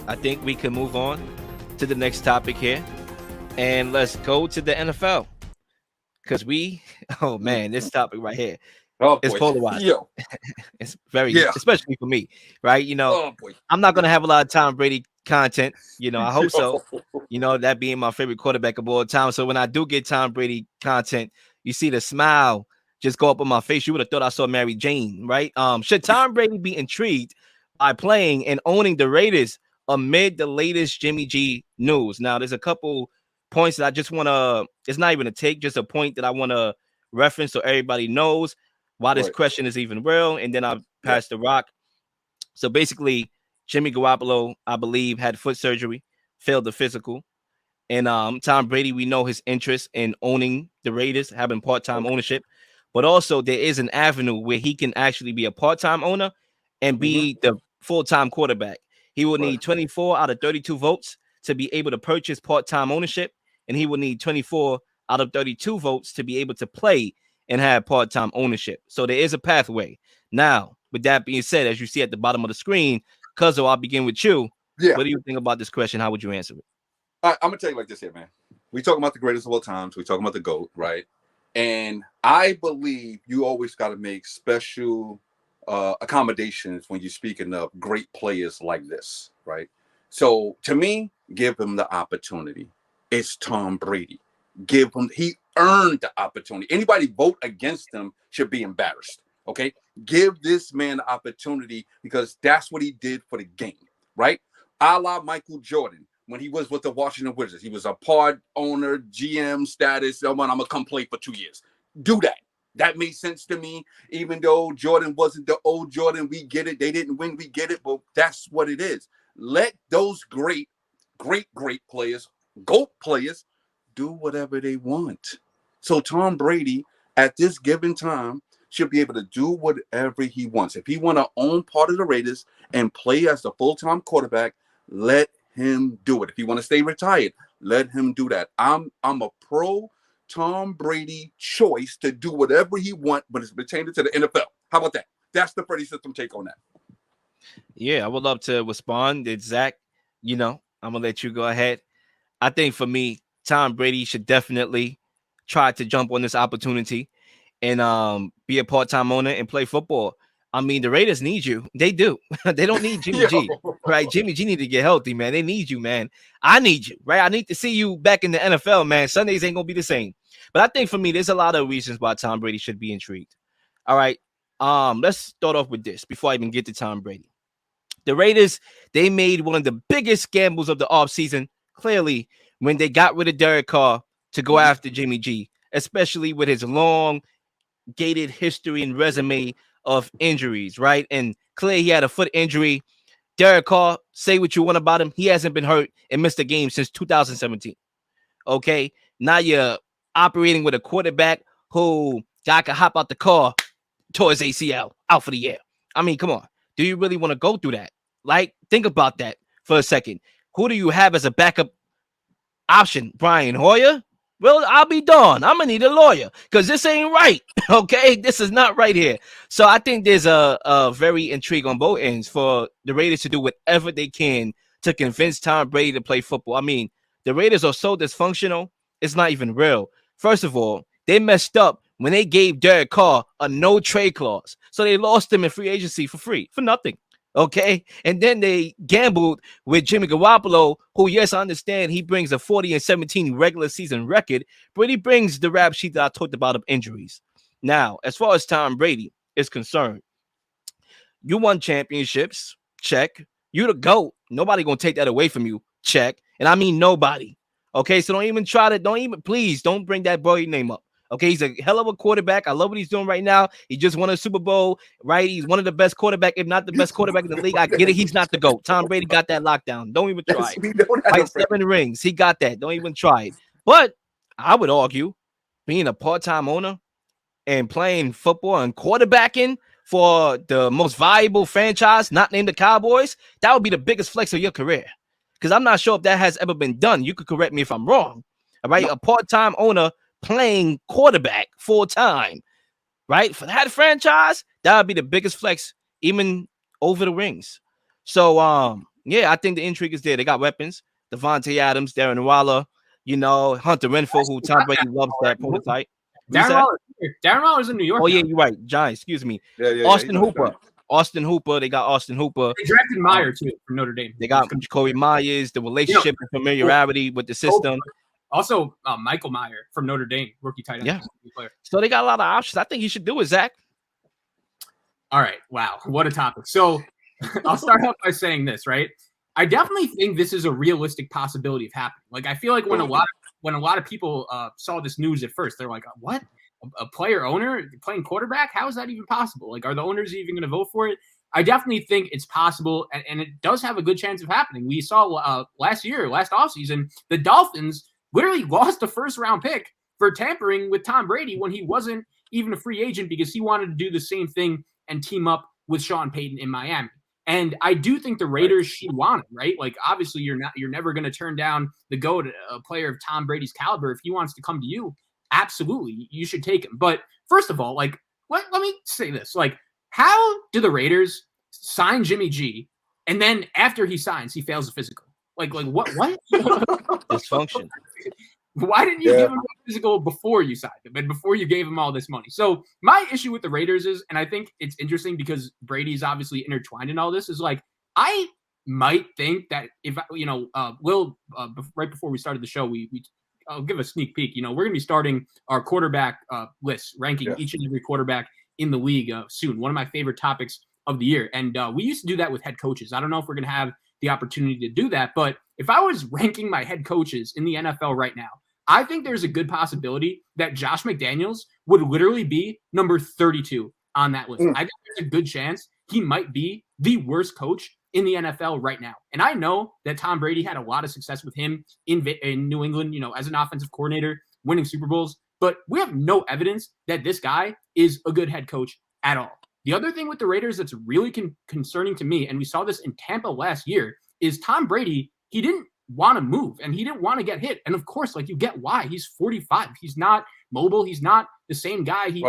I think we can move on to the next topic here, and let's go to the NFL because oh man, this topic right here Oh is boy, polarizing. yo, It's very, yeah. especially for me, right? Oh boy, I'm not gonna have a lot of Tom Brady content. I hope so. yo. That being my favorite quarterback of all time. So when I do get Tom Brady content, you see the smile just go up on my face. You would have thought I saw Mary Jane, right? Should Tom Brady be intrigued by playing and owning the Raiders amid the latest Jimmy G news? Now, there's a couple points that I just want to. It's not even a take, just a point that I want to reference so everybody knows why this Right. question is even real. And then I'll Yeah. pass the rock. So basically, Jimmy Garoppolo, I believe, had foot surgery, failed the physical. And Tom Brady, we know his interest in owning the Raiders, having part-time Okay. ownership. But also there is an avenue where he can actually be a part-time owner and Mm-hmm. be the full-time quarterback. He will Right. need 24 out of 32 votes to be able to purchase part-time ownership, and he will need 24 out of 32 votes to be able to play and have part-time ownership. So there is a pathway. Now, with that being said, as you see at the bottom of the screen, Cuzzo, I'll begin with you. Yeah. What do you think about this question? How would you answer it? I'm gonna tell you like this here, man. We talking about the greatest of all times. We talking about the GOAT, right? And I believe you always got to make special accommodations when you're speaking of great players like this, right? So to me, give him the opportunity. It's Tom Brady. Give him. He earned the opportunity. Anybody vote against him should be embarrassed. Okay, give this man the opportunity because that's what he did for the game, right? A la Michael Jordan when he was with the Washington Wizards. He was a part owner, GM status. Oh, man, I'm going to come play for 2 years. Do that. That made sense to me. Even though Jordan wasn't the old Jordan, we get it. They didn't win, we get it. But that's what it is. Let those great players, GOAT players, do whatever they want. So Tom Brady, at this given time, should be able to do whatever he wants. If he want to own part of the Raiders and play as the full-time quarterback, let him do it. If he want to stay retired, let him do that. I'm a pro Tom Brady choice to do whatever he want, but it's pertaining to the NFL. How about that? That's the Freddie System take on that. Yeah, I would love to respond. It's Zach. I'm gonna let you go ahead. I think for me, Tom Brady should definitely try to jump on this opportunity and be a part-time owner and play football. I mean, the Raiders need you. They do. They don't need Jimmy G. Right? Jimmy G need to get healthy, man. They need you, man. I need you, right? I need to see you back in the NFL, man. Sundays ain't gonna be the same. But I think for me, there's a lot of reasons why Tom Brady should be intrigued. All right. Let's start off with this before I even get to Tom Brady. The Raiders, they made one of the biggest gambles of the offseason, clearly, when they got rid of Derek Carr to go Mhm. after Jimmy G, especially with his long, gated history and resume of injuries, right? And clearly, he had a foot injury. Derek Carr, say what you want about him. He hasn't been hurt and missed a game since 2017. Okay. Now you're operating with a quarterback who guy could hop out the car towards ACL out for the year. I mean, come on. Do you really want to go through that? Like, think about that for a second. Who do you have as a backup option? Brian Hoyer? Well, I'll be darned. I'm gonna need a lawyer because this ain't right. Okay, this is not right here. So I think there's a very intrigue on both ends for the Raiders to do whatever they can to convince Tom Brady to play football. I mean, the Raiders are so dysfunctional, it's not even real. First of all, they messed up when they gave Derek Carr a no trade clause. So they lost him in free agency for free, for nothing. Okay. And then they gambled with Jimmy Garoppolo, who, yes, I understand he brings a 40-17 regular season record, but he brings the rap sheet that I talked about of injuries. Now, as far as Tom Brady is concerned, you won championships, check. You the GOAT. Nobody gonna take that away from you, check. And I mean nobody. Okay, so please don't bring that boy name up. Okay, he's a hell of a quarterback. I love what he's doing right now. He just won a Super Bowl, right? He's one of the best quarterback, if not the best quarterback in the league. I get it. He's not the GOAT. Tom Brady got that lockdown. Don't even try Yes, it. we don't have no Right? Freddie. 7 rings. He got that. Don't even try it. But I would argue being a part-time owner and playing football and quarterbacking for the most valuable franchise, not named the Cowboys, that would be the biggest flex of your career. Because I'm not sure if that has ever been done. You could correct me if I'm wrong. All right. No. A part-time owner playing quarterback full-time, right? For that franchise, that would be the biggest flex, even over the rings. So Yeah, I think the intrigue is there. They got weapons. Devontae Adams, Darren Waller, Hunter Renfro, who Tom Brady loves that prototype. Darren Waller's in New York. Oh, yeah, you're right. Giants, excuse me. Yeah. Austin Hooper. Austin Hooper. They got Austin Hooper. They drafted Meyer, too, from Notre Dame. They got Corey Myers, the relationship and familiarity with the system. Also, Michael Meyer from Notre Dame, rookie tight end. Yeah. So they got a lot of options. I think he should do it, Zach. All right. Wow. What a topic. So I'll start off by saying this, right? I definitely think this is a realistic possibility of happening. Like, I feel like when a lot of people saw this news at first, they're like, what? A player owner playing quarterback? How is that even possible? Like, are the owners even going to vote for it? I definitely think it's possible, and it does have a good chance of happening. We saw last offseason, the Dolphins literally lost a first-round pick for tampering with Tom Brady when he wasn't even a free agent because he wanted to do the same thing and team up with Sean Payton in Miami. And I do think the Raiders should want him, right? Like, obviously, you're never going to turn down the GOAT, a player of Tom Brady's caliber. If he wants to come to you, absolutely, you should take him. But first of all, like, let me say this. Like, how do the Raiders sign Jimmy G, and then after he signs, he fails a physical? Like what? Dysfunction. Why didn't you give him a physical before you signed him and before you gave him all this money? So my issue with the Raiders is, and I think it's interesting because Brady's obviously intertwined in all this, is like, I might think that if, Will, right before we started the show, I'll give a sneak peek. We're going to be starting our quarterback list, ranking each and every quarterback in the league soon. One of my favorite topics of the year. And we used to do that with head coaches. I don't know if we're going to have the opportunity to do that, but if I was ranking my head coaches in the NFL right now, I think there's a good possibility that Josh McDaniels would literally be number 32 on that list. I think there's a good chance he might be the worst coach in the NFL right now. And I know that Tom Brady had a lot of success with him in New England, as an offensive coordinator, winning Super Bowls, but we have no evidence that this guy is a good head coach at all. The other thing with the Raiders that's really concerning to me, and we saw this in Tampa last year, is Tom Brady, he didn't want to move and he didn't want to get hit. And of course, like, you get why. He's 45. He's not mobile. He's not the same guy he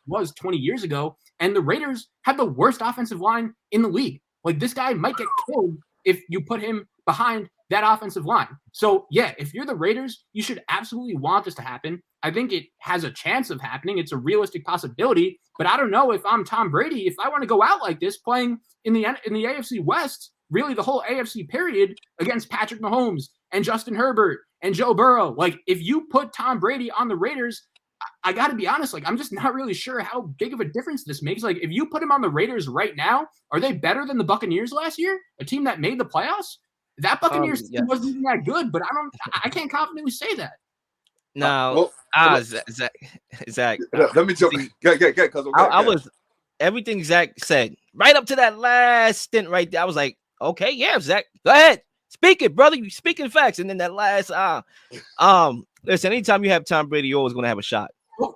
was 20 years ago. And the Raiders have the worst offensive line in the league. Like, this guy might get killed if you put him behind that offensive line. So, yeah, if you're the Raiders, you should absolutely want this to happen. I think it has a chance of happening. It's a realistic possibility. But I don't know if I'm Tom Brady, if I want to go out like this playing in the AFC West, really the whole AFC period, against Patrick Mahomes and Justin Herbert and Joe Burrow. Like, if you put Tom Brady on the Raiders, I got to be honest, like, I'm just not really sure how big of a difference this makes. Like, if you put him on the Raiders right now, are they better than the Buccaneers last year? A team that made the playoffs? That Buccaneers team wasn't even that good, but I can't confidently say that. Now, Zach. Let me jump. I was everything Zach said right up to that last stint right there. I was like, okay, yeah, Zach, go ahead, speak it, brother. You speaking facts, and then that last listen. Anytime you have Tom Brady, you're always going to have a shot.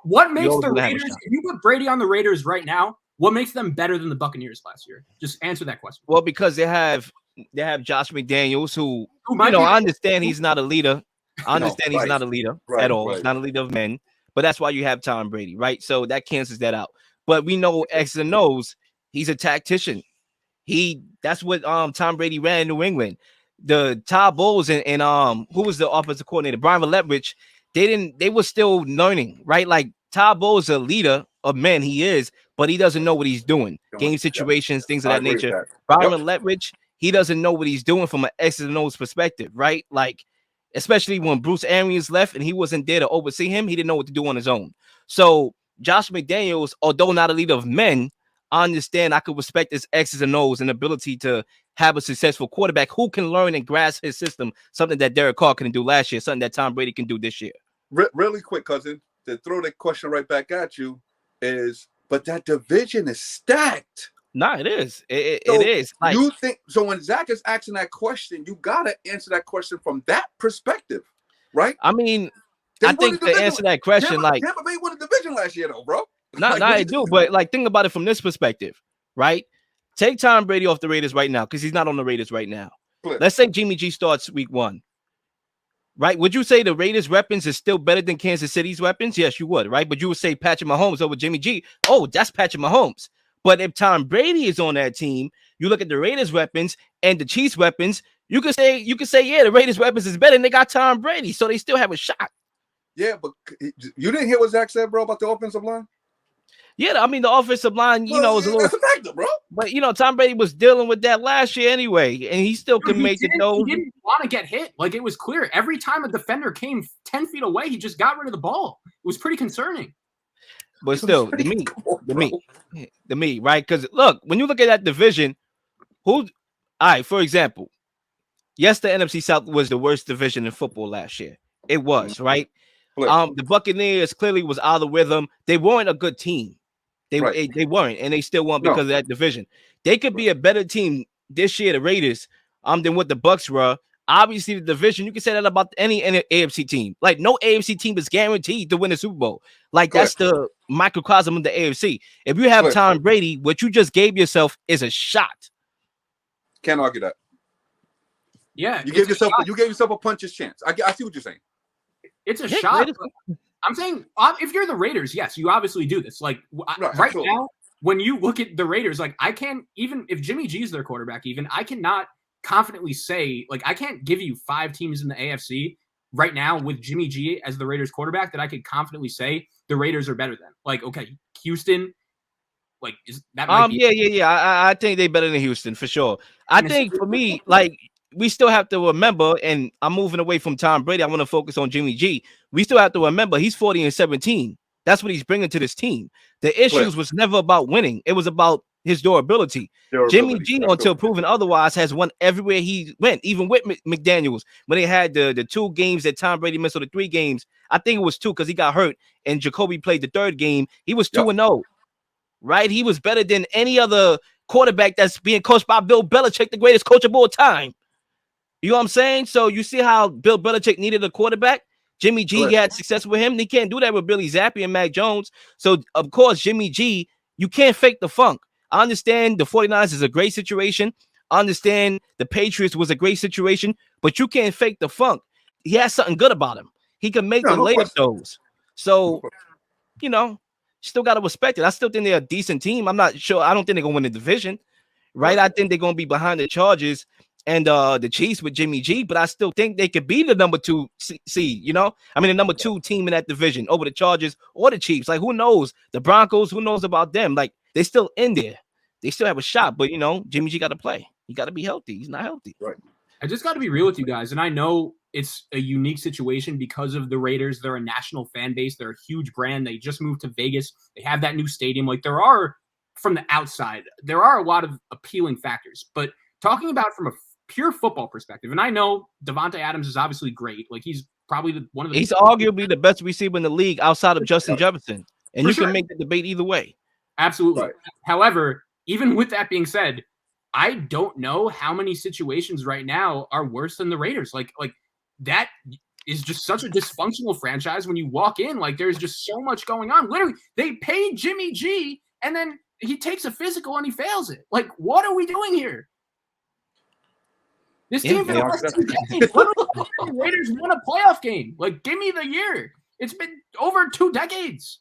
What makes the Raiders? If you put Brady on the Raiders right now, what makes them better than the Buccaneers last year? Just answer that question. Well, because they have Josh McDaniels, who I understand he's not a leader. I understand he's not a leader at all. He's not a leader of men, but that's why you have Tom Brady, right? So that cancels that out. But we know X and O's. He's a tactician. That's what Tom Brady ran in New England. The Todd Bowles and who was the offensive coordinator? Brian Leverich. They were still learning, right? Like, Todd Bowles is a leader of men, he is, but he doesn't know what he's doing. Game situations, things of that nature. Brian Leverich, he doesn't know what he's doing from an X and O's perspective, right? Like, especially when Bruce Arians left and he wasn't there to oversee him, he didn't know what to do on his own. So Josh McDaniels, although not a leader of men, I understand, I could respect his X's and O's and ability to have a successful quarterback who can learn and grasp his system, something that Derek Carr couldn't do last year, something that Tom Brady can do this year. Really quick, cousin, to throw that question right back at you is, but that division is stacked. Nah, it is. It is. Like, you think so? When Zach is asking that question, you gotta answer that question from that perspective, right? I mean, I think to answer that question, Tampa Bay won the division last year, though, bro. I do, but like, think about it from this perspective, right? Take Tom Brady off the Raiders right now, because he's not on the Raiders right now. Let's say Jimmy G starts week 1. Right? Would you say the Raiders' weapons is still better than Kansas City's weapons? Yes, you would, right? But you would say Patrick Mahomes over Jimmy G. Oh, that's Patrick Mahomes. But if Tom Brady is on that team, You look at the Raiders' weapons and the Chiefs' weapons. You could say, yeah, the Raiders' weapons is better, and they got Tom Brady, so they still have a shot. Yeah, but you didn't hear what Zach said, bro, about the offensive line? Yeah, I mean the offensive line, you know, is a little. That's a factor, bro. But you know, Tom Brady was dealing with that last year anyway, and he still Dude, can make the throw. He didn't want to get hit. Like, it was clear. Every time a defender came 10 feet away, he just got rid of the ball. It was pretty concerning. But still, the me, right? Because look, when you look at that division, all right, for example, yes, the NFC South was the worst division in football last year. It was, right? The Buccaneers clearly was out of rhythm. They weren't a good team. They weren't, and they still weren't because of that division. They could be a better team this year, the Raiders, than what the Bucs were. Obviously, the division, you can say that about any AFC team. Like, no AFC team is guaranteed to win the Super Bowl. Like, that's the microcosm of the AFC. If you have Tom Brady, what you just gave yourself is a shot. Can't argue that. Yeah. You gave yourself a puncher's chance. I see what you're saying. It's a shot. I'm saying, if you're the Raiders, yes, you obviously do this. Like, right now, when you look at the Raiders, like, I can't, even if Jimmy G is their quarterback, I cannot confidently say, like, I can't give you 5 teams in the AFC right now with Jimmy G as the Raiders quarterback that I could confidently say the Raiders are better than. Like, okay, Houston, like, is that I think they're better than Houston for sure. I think for me, like, we still have to remember, and I'm moving away from Tom Brady. I want to focus on Jimmy G. We still have to remember he's 40-17. That's what he's bringing to this team. The issues was never about winning. It was about his durability. Jimmy G, until proven otherwise, has won everywhere he went, even with McDaniels. When they had the 2 games that Tom Brady missed, or the 3 games, I think it was 2 because he got hurt, and Jacoby played the 3rd game. He was 2-0, right? He was better than any other quarterback that's being coached by Bill Belichick, the greatest coach of all time. You know what I'm saying? So you see how Bill Belichick needed a quarterback? Jimmy G had success with him. He can't do that with Billy Zappi and Mac Jones. So, of course, Jimmy G, you can't fake the funk. I understand the 49ers is a great situation. I understand the Patriots was a great situation, but you can't fake the funk. He has something good about him. He can make the later throws. So, you know, still got to respect it. I still think they're a decent team. I'm not sure. I don't think they're going to win the division, right? I think they're going to be behind the Chargers and the Chiefs with Jimmy G, but I still think they could be the number 2 seed, you know? I mean, the number 2 team in that division over the Chargers or the Chiefs. Like, who knows? The Broncos, who knows about them? Like, they still in there. They still have a shot, but, you know, Jimmy G got to play. He got to be healthy. He's not healthy. Right. I just got to be real with you guys, and I know it's a unique situation because of the Raiders. They're a national fan base. They're a huge brand. They just moved to Vegas. They have that new stadium. Like, there are, from the outside, there are a lot of appealing factors. But talking about from a pure football perspective, and I know Devontae Adams is obviously great. Like, he's probably one of the. He's arguably the best receiver in the league outside of Justin Jefferson, and you can make the debate either way. Absolutely. Right. However, even with that being said, I don't know how many situations right now are worse than the Raiders. Like that is just such a dysfunctional franchise. When you walk in, like, there's just so much going on. Literally, they paid Jimmy G, and then he takes a physical and he fails it. Like, what are we doing here? This team for the last 2 decades. The Raiders won a playoff game. Like, give me the year. It's been over 2 decades.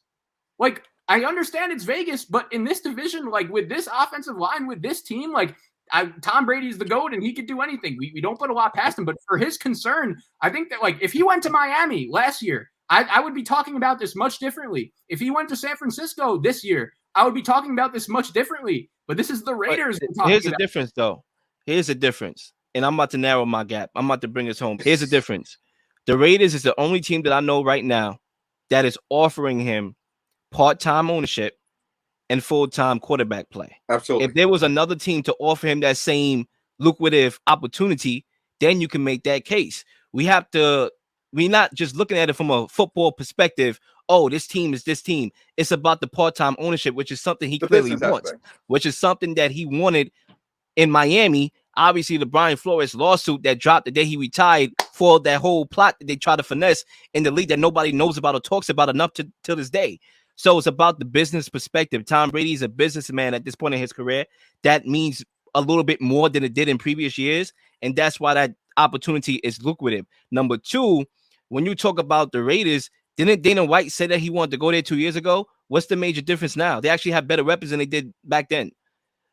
Like, I understand it's Vegas, but in this division, like, with this offensive line, with this team, like, Tom Brady's the GOAT and he could do anything. We don't put a lot past him, but for his concern, I think that, like, if he went to Miami last year, I would be talking about this much differently. If he went to San Francisco this year, I would be talking about this much differently. But this is the Raiders. Here's the difference, though. Here's the difference. And I'm about to narrow my gap. I'm about to bring us home. Here's the difference. The Raiders is the only team that I know right now that is offering him part-time ownership and full-time quarterback play. Absolutely. If there was another team to offer him that same lucrative opportunity, then you can make that case. We're not just looking at it from a football perspective. Oh, this team is this team. It's about the part-time ownership, which is something he clearly wants, which is something that he wanted in Miami. Obviously, the Brian Flores lawsuit that dropped the day he retired for that whole plot that they try to finesse in the league that nobody knows about or talks about enough till this day. So it's about the business perspective. Tom Brady is a businessman at this point in his career. That means a little bit more than it did in previous years, and that's why that opportunity is lucrative. Number 2, when you talk about the Raiders, didn't Dana White say that he wanted to go there 2 years ago? What's the major difference now? They actually have better weapons than they did back then.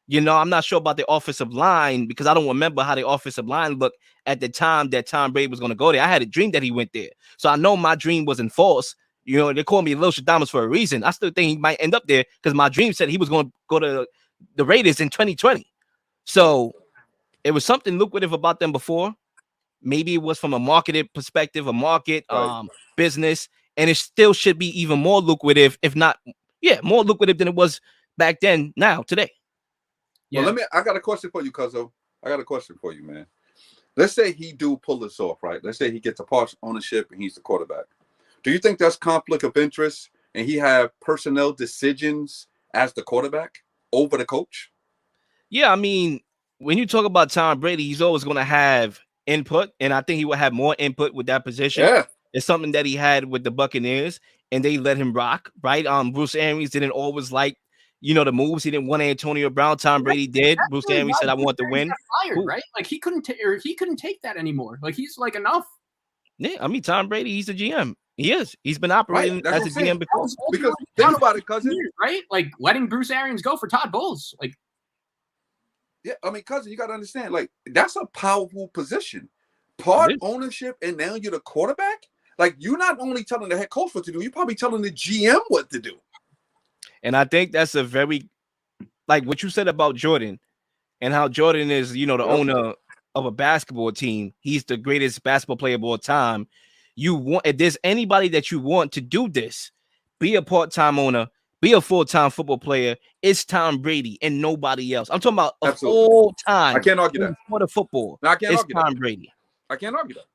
You know, I'm not sure about the offensive line because I don't remember how the offensive line looked at the time that Tom Brady was going to go there. I had a dream that he went there. So I know my dream wasn't false. You know, they call me Lil Shadamas for a reason. I still think he might end up there because my dream said he was going to go to the Raiders in 2020. So it was something lucrative about them before. Maybe it was from a marketed perspective, a market Right. business, and it still should be even more lucrative, if not, yeah, more lucrative than it was back then, now, today. Well, Yeah. I got a question for you, Cuzzo. I got a question for you, man. Let's say he do pull this off, right? Let's say he gets a partial ownership and he's the quarterback. Do you think that's conflict of interest and he have personnel decisions as the quarterback over the coach? Yeah, I mean, when you talk about Tom Brady, he's always going to have input, and I think he will have more input with that position. Yeah. It's something that he had with the Buccaneers, and they let him rock, right? Bruce Arians didn't always like, the moves. He didn't want Antonio Brown. Tom Brady did. That's Bruce really Arians why said, "I Bruce want to Arians win." got fired, Who? right? Like he couldn't take that anymore. Like he's like enough. Yeah, I mean, Tom Brady, he's a GM. He is. He's been Right. operating That's as what a I'm saying. GM That before. was Because ultimately think down to about it, cousin. years, right? Like letting Bruce Arians go for Todd Bowles. Like Yeah, I mean, cousin, you got to understand, like, that's a powerful position. It Part is. ownership, and now you're the quarterback. Like, you're not only telling the head coach what to do, you're probably telling the GM what to do. And I think that's a very, like what you said about Jordan and how Jordan is, the Yep. owner of a basketball team. He's the greatest basketball player of all time. You want, if there's anybody that you want to do this, be a part-time owner, be a full-time football player, it's Tom Brady and nobody else. I'm talking about of Absolutely. all I time can't argue in that. the sport of football. No, I can't It's argue that. Tom Brady. I can't argue that.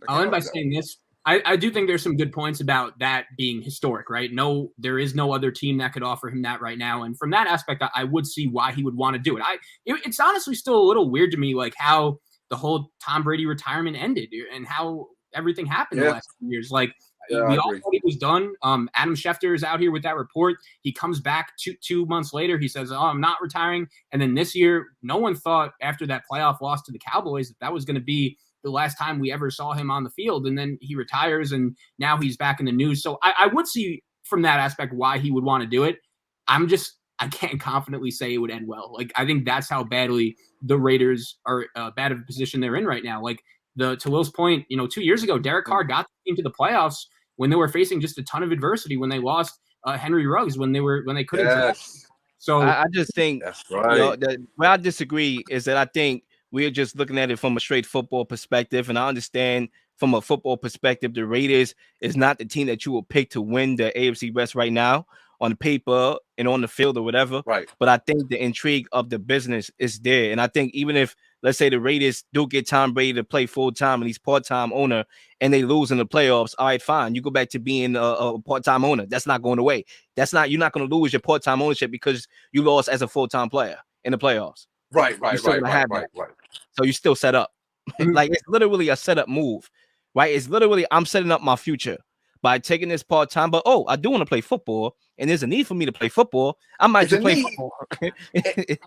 I'll end by saying this. I do think there's some good points about that being historic, right? No, there is no other team that could offer him that right now. And from that aspect, I would see why he would want to do it. It's honestly still a little weird to me, like how the whole Tom Brady retirement ended and how everything happened the last few years. Like Yeah, we I all agree. thought he was done. Adam Schefter is out here with that report. He comes back two months later. He says, "Oh, I'm not retiring." And then this year, no one thought after that playoff loss to the Cowboys that was going to be the last time we ever saw him on the field. And then he retires and now he's back in the news. So I would see from that aspect why he would want to do it. I can't confidently say it would end well. Like, I think that's how badly the Raiders are bad of a position they're in right now. Like to Will's point, 2 years ago, Derek Carr got the team to the playoffs when they were facing just a ton of adversity, when they lost Henry Ruggs, when they couldn't. Yes. So I just think, That's right. where I disagree is that I think we're just looking at it from a straight football perspective. And I understand from a football perspective, the Raiders is not the team that you will pick to win the AFC West right now on paper and on the field or whatever. Right. But I think the intrigue of the business is there. And I think even if, let's say, the Raiders do get Tom Brady to play full time and he's part-time owner and they lose in the playoffs, all right, fine. You go back to being a part-time owner. That's not going away. You're not going to lose your part-time ownership because you lost as a full-time player in the playoffs. Right. You're still gonna have that. Right. So you still set up. Like, it's literally a setup move, right? It's literally, I'm setting up my future by taking this part-time, but I do want to play football, and there's a need for me to play football. I might It's a just play need. football.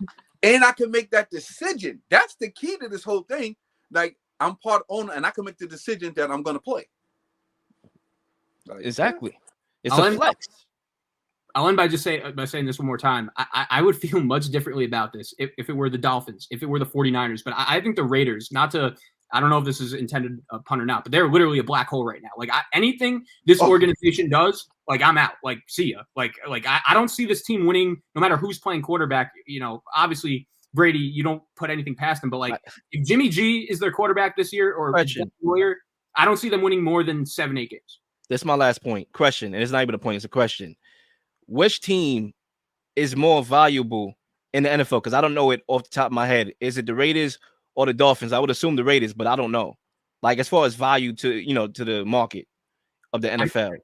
And I can make that decision. That's the key to this whole thing. Like, I'm part owner and I can make the decision that I'm going to play. Like, Exactly. It's I'll a end- flex. I'll end by saying this one more time. I would feel much differently about this if it were the Dolphins, if it were the 49ers. But I think the Raiders, I don't know if this is intended a pun or not, but they're literally a black hole right now. Like anything this organization does, like I'm out. Like see ya. Like I don't see this team winning no matter who's playing quarterback. Obviously Brady, you don't put anything past him. But like if Jimmy G is their quarterback this year or Warrior, I don't see them winning more than 7-8 games. That's my last point. Question, and it's not even a point, it's a question. Which team is more valuable in the NFL? Because I don't know it off the top of my head. Is it the Raiders or the Dolphins? I would assume the Raiders, but I don't know. Like, as far as value to to the market of the NFL.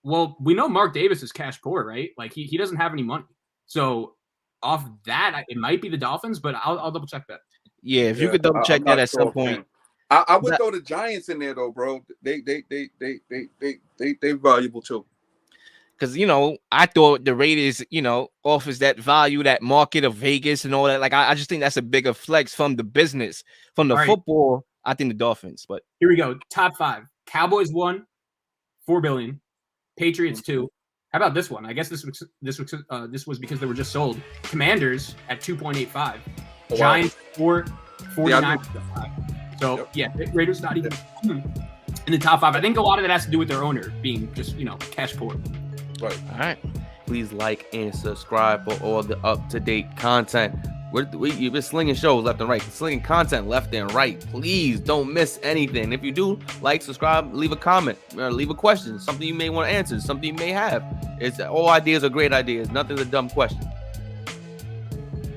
Well, we know Mark Davis is cash poor, right? Like he doesn't have any money. So off that, it might be the Dolphins, but I'll double check that. Yeah, if you could double check that at some point. I would throw the Giants in there though, bro. They valuable too. Because, I thought the Raiders, offers that value, that market of Vegas and all that. Like, I just think that's a bigger flex from the business. From the football, I think the Dolphins. But here we go. Top 5. Cowboys 1, $4 billion. Patriots 2, How about this one? I guess this was because they were just sold. Commanders at 2.85. wow. Giants 4.49. So Yep. yeah, Raiders not even in the top 5. I think a lot of that has to do with their owner being just cash poor. Right. All right. Please like and subscribe for all the up-to-date content. You've been slinging shows left and right, slinging content left and right. Please don't miss anything. If you do, like, subscribe, leave a comment, or leave a question, something you may want to answer, something you may have. All ideas are great ideas. Nothing's a dumb question.